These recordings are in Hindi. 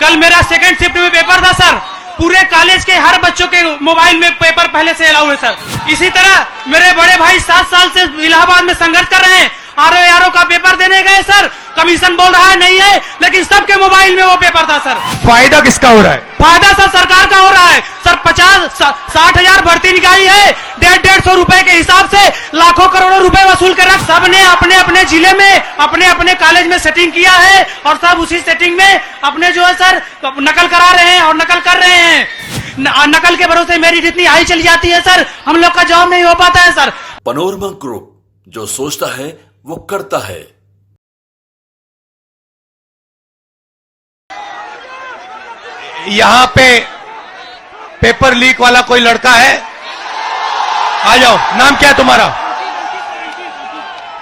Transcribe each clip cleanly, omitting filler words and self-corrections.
कल मेरा सेकंड शिफ्ट में पेपर था सर। पूरे कॉलेज के हर बच्चों के मोबाइल में पेपर पहले से अलाउ है सर। इसी तरह मेरे बड़े भाई 7 साल से इलाहाबाद में संघर्ष कर रहे हैं। आरओ का पेपर देने गए सर, कमीशन बोल रहा है नहीं है, लेकिन सबके मोबाइल में वो पेपर था सर। फायदा किसका हो रहा है? फायदा सर सरकार का हो रहा है सर। 50-60 हजार भर्ती निकाली है, 150 रुपए के हिसाब से लाखों करोड़ों रुपए वसूल कर रख। सबने अपने अपने जिले में अपने अपने कॉलेज में सेटिंग किया है और सब उसी सेटिंग में अपने जो है सर नकल करा रहे हैं और नकल कर रहे हैं। नकल के भरोसे मेरिट इतनी हाई चली जाती है सर, हम लोग का जॉब नहीं हो पाता है सर। पनोरमा ग्रुप, जो सोचता है वो करता है। यहां पे पेपर लीक वाला कोई लड़का है? आ जाओ। नाम क्या है तुम्हारा?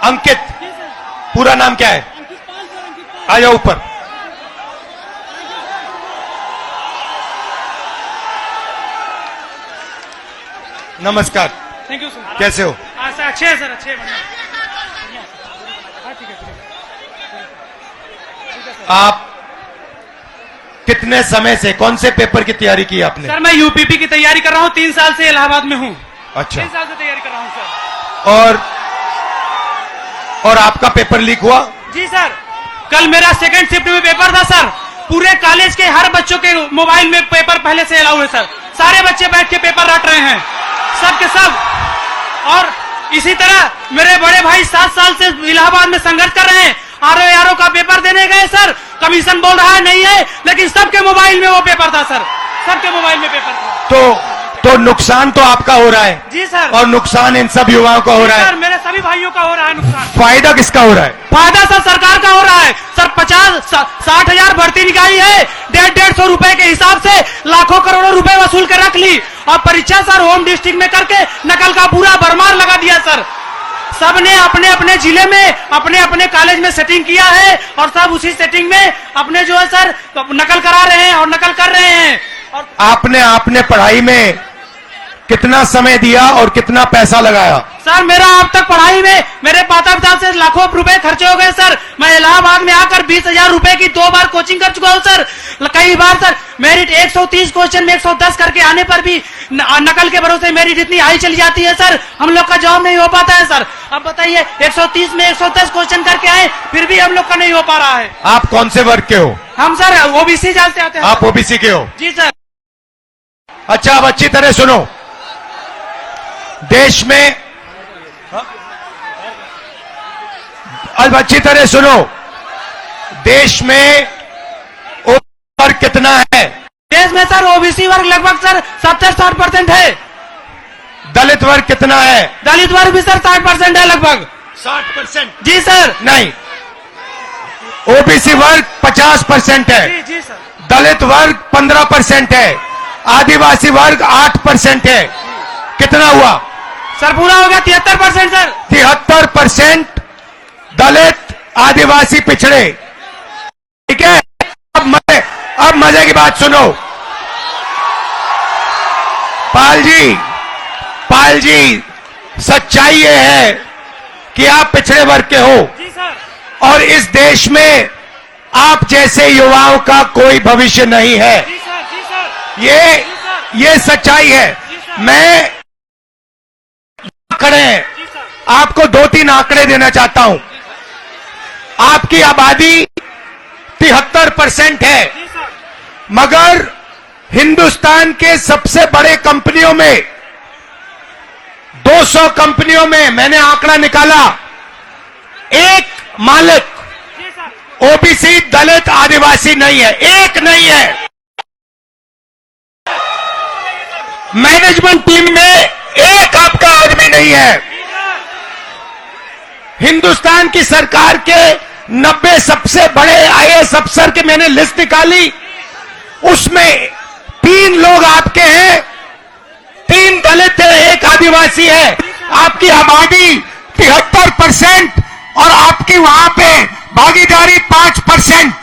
अंकित। पूरा नाम क्या है? आ जाओ ऊपर। नमस्कार। Thank you sir. कैसे हो? अच्छे है सर, अच्छे। आप कितने समय से कौन से पेपर की तैयारी की आपने? सर मैं यूपीपी की तैयारी कर रहा हूँ, 3 साल से इलाहाबाद में हूँ। अच्छा। 3 साल से तैयारी कर रहा हूँ सर। और आपका पेपर लीक हुआ? जी सर, कल मेरा सेकंड शिफ्ट में पेपर था सर। पूरे कॉलेज के हर बच्चों के मोबाइल में पेपर पहले से अलाउ है सर। सारे बच्चे बैठ के पेपर रट रहे हैं, सब के सब। और इसी तरह मेरे बड़े भाई 7 साल से इलाहाबाद में संघर्ष कर रहे हैं। आरओ का पेपर देने गए सर, कमीशन बोल रहा है नहीं है, लेकिन सबके मोबाइल में वो पेपर था सर। सबके मोबाइल में पेपर था। तो नुकसान तो आपका हो रहा है। जी सर। और नुकसान इन सब युवाओं का हो रहा है। सर मेरे सभी भाइयों का हो रहा है नुकसान। फायदा किसका हो रहा है? फायदा सर सरकार का हो रहा है सर। 50-60 हजार भर्ती निकाली है, 150 रुपए के हिसाब से लाखों करोड़ों रुपए वसूल कर रख ली। और परीक्षा सर होम डिस्ट्रिक्ट में करके नकल का पूरा भरमार लगा दिया सर। सबने अपने अपने जिले में अपने अपने कॉलेज में सेटिंग किया है और सब उसी सेटिंग में अपने जो है सर नकल करा रहे हैं और नकल कर रहे हैं। और आपने पढ़ाई में कितना समय दिया और कितना पैसा लगाया? सर मेरा अब तक पढ़ाई में मेरे माता पिता से लाखों रुपए खर्चे हो गए सर। मैं इलाहाबाद में आकर 20,000 रुपए की 2 बार कोचिंग कर चुका हूँ सर। कई बार सर मेरिट 130 क्वेश्चन में 110 करके आने पर भी नकल के भरोसे मेरिट इतनी हाई चली जाती है सर, हम लोग का जॉब नहीं हो पाता है सर। अब बताइए 130 में 110 क्वेश्चन करके आए, फिर भी हम लोग का नहीं हो पा रहा है। आप कौन से वर्ग के हो? हम सर ओबीसी जाते आते हैं। आप ओबीसी के हो? जी सर। अच्छा, अब अच्छी तरह सुनो। देश में अब अच्छी तरह सुनो, देश में ओबीसी वर्ग कितना है? देश में सर ओबीसी वर्ग लगभग सर 70-60% है। दलित वर्ग कितना है? दलित वर्ग भी सर 60% है लगभग। 60%? जी सर। नहीं, ओबीसी वर्ग 50% है। जी सर। दलित वर्ग 15% है। आदिवासी वर्ग 8% है। कितना हुआ सर? पूरा हो गया 73% सर। 73% दलित, आदिवासी, पिछड़े। ठीक है। अब मजे की बात सुनो। पाल जी, सच्चाई ये है कि आप पिछड़े वर्ग के हो। जी सर। और इस देश में आप जैसे युवाओं का कोई भविष्य नहीं है। जी सर। जी सर। ये सच्चाई है। मैं आंकड़े आपको 2-3 आंकड़े देना चाहता हूं। आपकी आबादी 73% है, मगर हिंदुस्तान के सबसे बड़े कंपनियों में 200 कंपनियों में मैंने आंकड़ा निकाला, एक मालिक ओबीसी, दलित, आदिवासी नहीं है। एक नहीं है। मैनेजमेंट टीम में एक आपका आदमी नहीं है। हिंदुस्तान की सरकार के 90 सबसे बड़े आईएएस अफसर के मैंने लिस्ट निकाली, उसमें 3 लोग आपके हैं, 3 दलित है, 1 आदिवासी है। आपकी आबादी 73% और आपकी वहां पे भागीदारी 5%।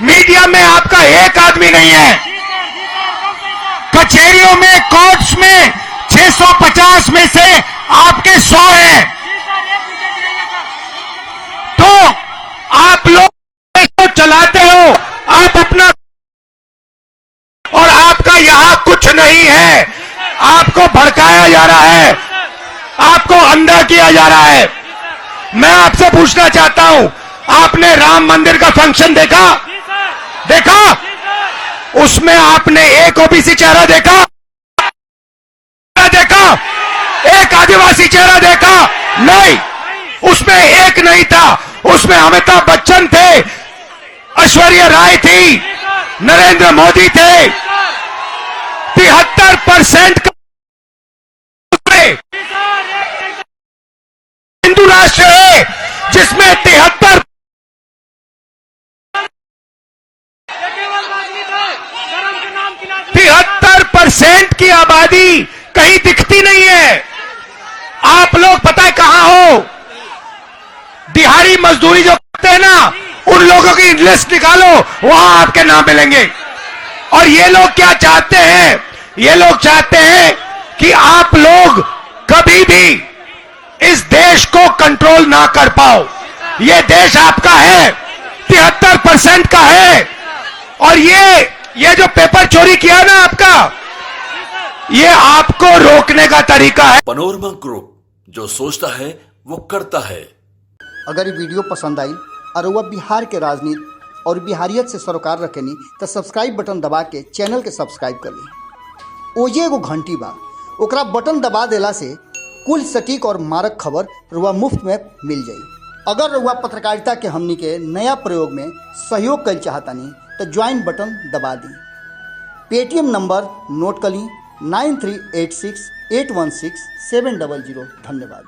मीडिया में आपका एक आदमी नहीं है। कचहरियों में, कोर्ट्स में 650 में से आपके 100 हैं। तो आप लोग चलाते हो, आप अपना नहीं है, आपको भड़काया जा रहा है, आपको अंधा किया जा रहा है। मैं आपसे पूछना चाहता हूं, आपने राम मंदिर का फंक्शन देखा? उसमें आपने एक ओबीसी चेहरा देखा? एक आदिवासी चेहरा देखा? नहीं, उसमें एक नहीं था। उसमें अमिताभ बच्चन थे, ऐश्वर्या राय थी, नरेंद्र मोदी थे। 73% हिंदू राष्ट्र है जिसमें 73% की आबादी कहीं दिखती नहीं है। आप लोग पता है कहां हो? दिहाड़ी मजदूरी जो करते हैं ना, उन लोगों की लिस्ट निकालो, वहां आपके नाम मिलेंगे। और ये लोग क्या चाहते हैं? ये लोग चाहते हैं कि आप लोग कभी भी इस देश को कंट्रोल ना कर पाओ। ये देश आपका है, 73% का है। और ये जो पेपर चोरी किया ना आपका, ये आपको रोकने का तरीका है। पनोरमा ग्रुप, जो सोचता है वो करता है। अगर ये वीडियो पसंद आई और वह बिहार के राजनीति और बिहारियत से सरोकार रखेनी तो सब्सक्राइब बटन दबा के चैनल के सब्सक्राइब कर ली। ओजे एगो घंटी बा, ओकरा बटन दबा देला से कुल सटीक और मारक खबर रुआ मुफ्त में मिल जाई। अगर रुआ पत्रकारिता के हमनी के नया प्रयोग में सहयोग कर चाहतानी तो ज्वाइन बटन दबा दी। पेटीएम नंबर नोट कर ली 9386816700। धन्यवाद।